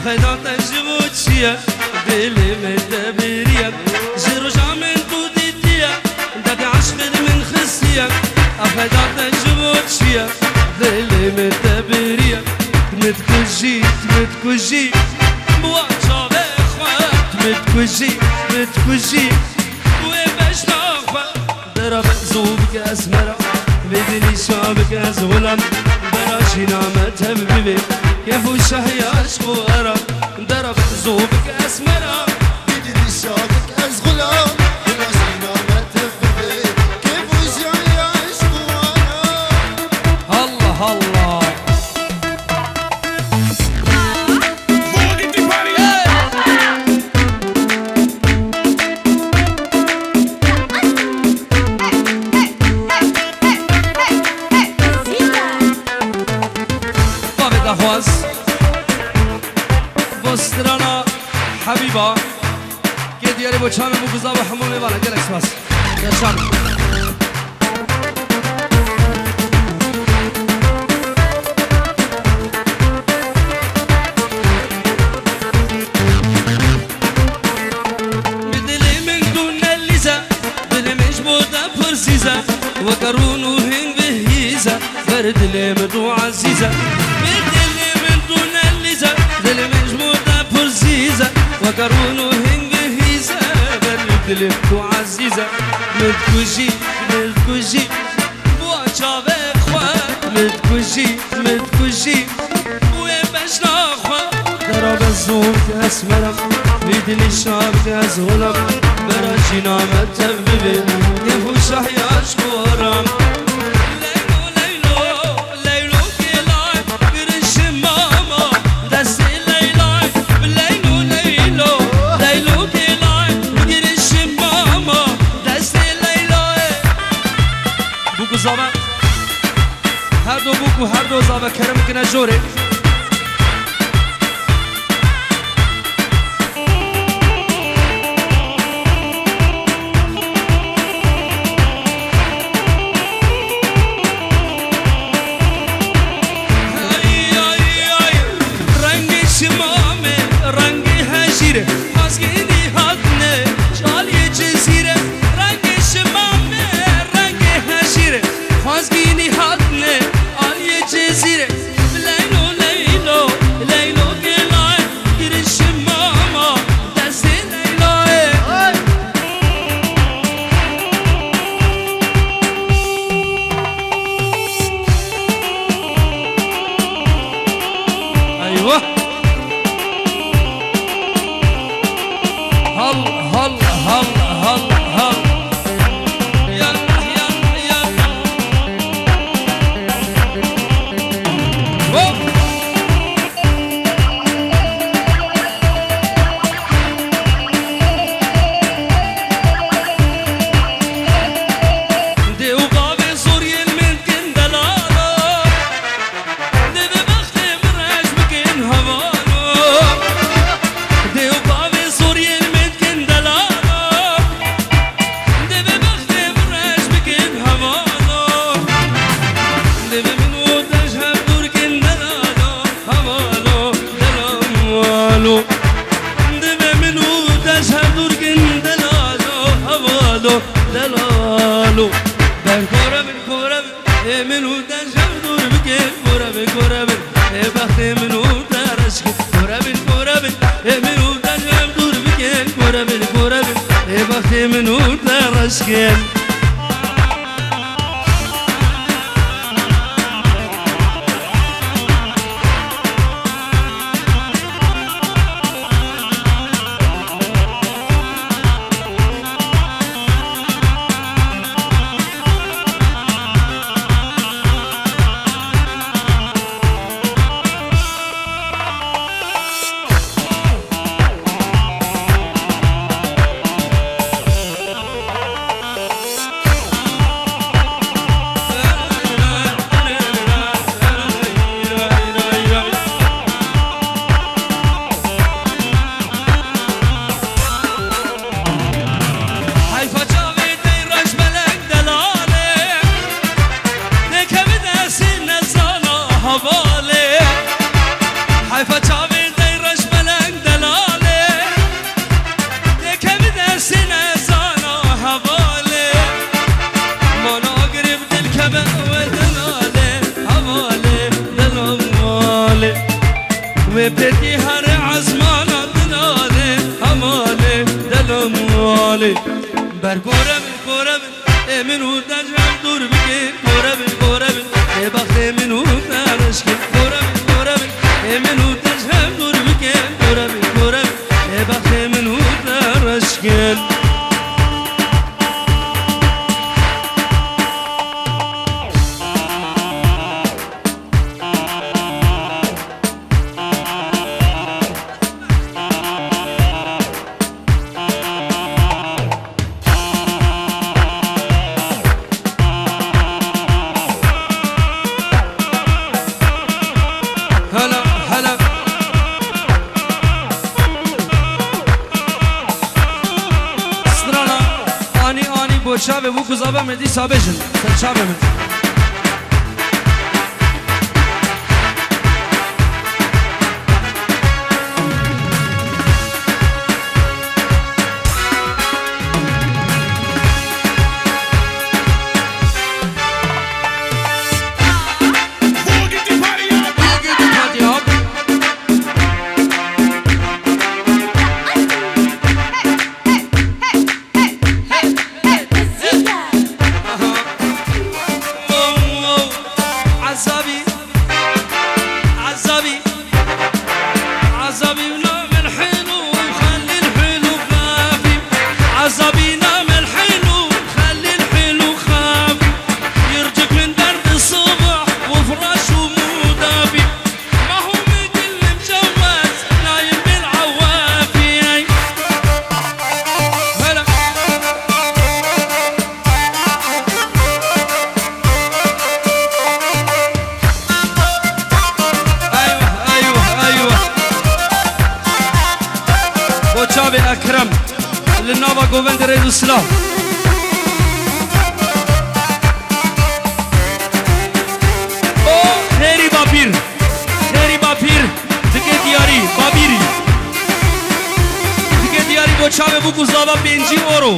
أفيدا تجبوتشيا دلي مدبريا جرجع من دوديتيا دبي عشق من خسيا أفيدا تجبوتشيا دلي مدبريا متكوجي بواجه بخوات متكوجي وباش نخوات ضرب زوبك أسمرة بدني شابك أزغلم براشي نعمة حبيبي كيف وشهي أشغورة ضرب زوبك أسمرة بدني شابك أزغلم براشي نعمة حبيبي كيف وشهي أشغورة الله الله أخواز بسترانا حبيبا كده ياري بوچامي بوگزا و حمومي بالا گلک سواس يشان بدلي من دون الليزة دلي مش بودا فرزيزة وكرونو هين بهيزة فرد لي مدو عزيزة دل مجموعة فرزيزة وكرونو هنج هيزة بردل وعزيزة متكوجي بواجه بخوات متكوجي وباش نخوات ضرب الزوم كاسمرم بيدني الشعب كازغلم براشي نعمة تببي يفو شحي أشكرم زابا هر دو بوکو هر دو زابا کرم کنه جوره رنگی شمامه رنگی هجیره ماسکینی هاتنه شالی جزیره رنگی شمامه رنگی هجیره خازگینی هاتنه آلیه جزیره لیلو گلای گیرش ماما دست لیلاه ایوه هل دلالو ben korabil eminu dajam dur bike korabil e bakhte minu darash korabil eminu dajam dur bike korabil e bakhte minu darash بر گورم منو دجم دور بکن گورم بخت منو درش کن گورم منو دجم دور بکن گورم بخت منو درش کن شابه بو کزابه مدی سابجن سر شابه من أكرم للنوفا جوفند ريد السلام هيري بابير دكي دياري بابيري دكي دياري بوچاوه بو كوزاوا 5 اورو